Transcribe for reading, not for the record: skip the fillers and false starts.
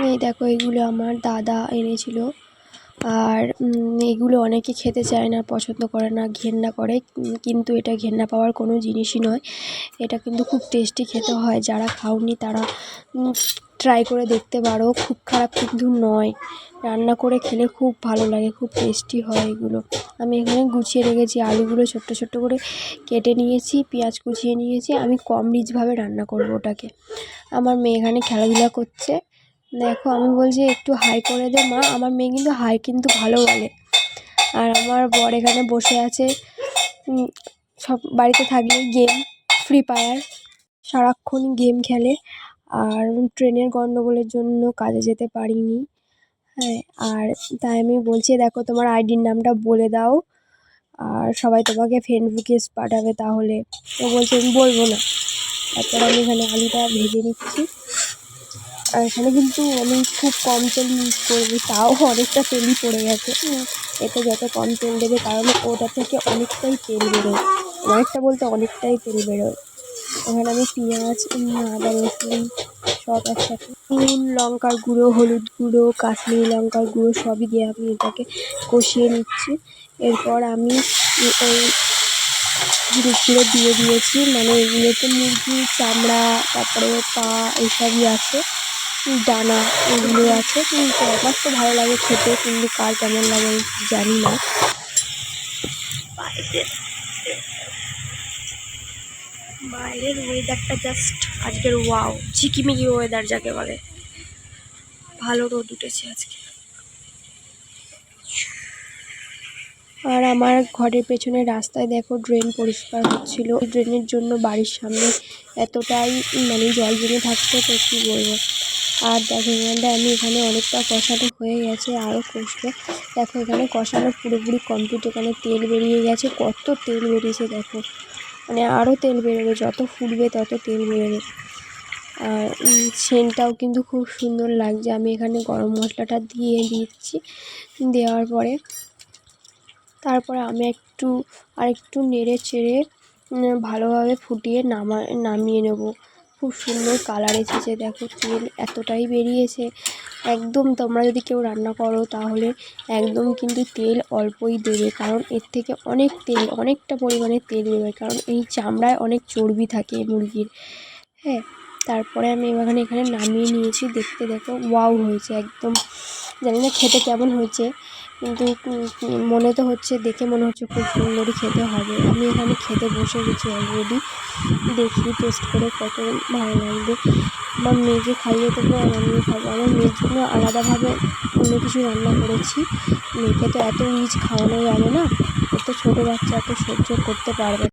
এই দেখো এগুলো আমার দাদা এনেছিল। আর এগুলো অনেকে খেতে চায় না, পছন্দ করে না, ঘেন্না করে। কিন্তু এটা ঘেন্না পাওয়ার কোনো জিনিসই নয়। এটা কিন্তু খুব টেস্টি খেতে হয়। যারা খাওনি তারা ট্রাই করে দেখতে পারো, খুব খারাপ কিন্তু নয়। রান্না করে খেলে খুব ভালো লাগে, খুব টেস্টি হয় এগুলো। আমি এখানে গুছিয়ে রেখেছি, আলুগুলো ছোট্ট ছোট্ট করে কেটে নিয়েছি, পেঁয়াজ কুচিয়ে নিয়েছি। আমি কম রিচভাবে রান্না করবো ওটাকে। আমার মেয়ে এখানে খেলাধুলা করছে। দেখো আমি বলছি একটু হাই করে দে মা। আমার মেয়ে কিন্তু হাই কিন্তু ভালো বলে। আর আমার বর এখানে বসে আছে, সব বাড়িতে থাকলে গেম, ফ্রি ফায়ার সারাক্ষণ গেম খেলে। আর ট্রেনের গণ্ডগোলের জন্য কাজে যেতে পারিনি। হ্যাঁ, আর তাই আমি বলছি দেখো তোমার আইডির নামটা বলে দাও, আর সবাই তোমাকে ফ্রেন্ড রিকোয়েস্ট পাঠাবে। তাহলে ও বলছে আমি বলবো না। তারপর আমি এখানে আলুটা ভেজে নিচ্ছি। আর এখানে কিন্তু আমি খুব কম তেল ইউজ করবো, তাও অনেকটা তেলই পড়ে গেছে। এতে যত কম তেল দেবে, কারণ ওটা থেকে অনেকটাই তেল বেরোয়, অনেকটা বলতে অনেকটাই তেল বেরোয়। এখানে আমি পেঁয়াজ, আদা রসুন সব একসাথে, নুন, লঙ্কার গুঁড়ো, হলুদ গুঁড়ো, কাশ্মীরি লঙ্কার গুঁড়ো সবই দিয়ে আমি এটাকে কষিয়ে নিচ্ছি। এরপর আমি ওই জিনিসগুলো দিয়ে দিয়েছি, মানে এগুলোতে মুরগির চামড়া, তারপরে পা এইসবই আছে, ডানা এগুলো আছে। কিন্তু আমার তো ভালো লাগে খেতে, কিন্তু কার কেমন লাগে আমি জানি না। বাইরের ওয়েদারটা জাস্ট আজকের ওয়াও, ঝিকিমিকি ওয়েদার যাকে বলে। ভালো রোদ উঠেছে আজকে। আর আমার ঘরের পেছনে রাস্তায় দেখো ড্রেন পরিষ্কার হচ্ছিল। ড্রেনের জন্য বাড়ির সামনে এতটাই মানে জল জমে থাকতো, তো কী বলবো। আর দেখো আমি এখানে অনেকটা কষানো হয়ে গেছে, আরও কষবে। দেখো এখানে কষানো পুরোপুরি কমপ্লিট। এখানে তেল বেরিয়ে গেছে, কত তেল বেরিয়েছে দেখো, মানে আরও তেল বেরোবে, যত ফুটবে তত তেল বেরোবে। আর সেন্টটাও কিন্তু খুব সুন্দর লাগছে। আমি এখানে গরম মশলাটা দিয়ে দিচ্ছি। দেওয়ার পরে তারপরে আমি আরেকটু নেড়ে চেড়ে ভালোভাবে ফুটিয়ে নামিয়ে নেব। খুব সুন্দর কালার এসেছে দেখো, তেল এতটাই বেরিয়েছে। একদম তোমরা যদি কেউ রান্না করো তাহলে একদম কিন্তু তেল অল্পই দেবে, কারণ এর থেকে অনেক তেল, অনেকটা পরিমাণে তেল বেরোয়, কারণ এই চামড়ায় অনেক চর্বি থাকে মুরগির। হ্যাঁ, তারপরে আমি এখানে নামিয়ে নিয়েছি। দেখতে দেখো ওয়াও হয়েছে একদম। জানি না খেতে কেমন হয়েছে, কিন্তু মনে তো হচ্ছে, দেখে মনে হচ্ছে খুব সুন্দরই খেতে হবে। আমি এখানে খেতে বসে গেছি অলরেডি। দেখি টেস্ট করে কত ভালো লাগবে। আমার মেয়েকে খাইয়ে দেবো আর আমিও খাবো। আমার মেয়ের জন্য আলাদাভাবে অন্য কিছু রান্না করেছি। মেয়েকে তো এত রিচ খাওয়ানো যাবে না, এত ছোটো বাচ্চা এত সহ্য করতে পারবে না।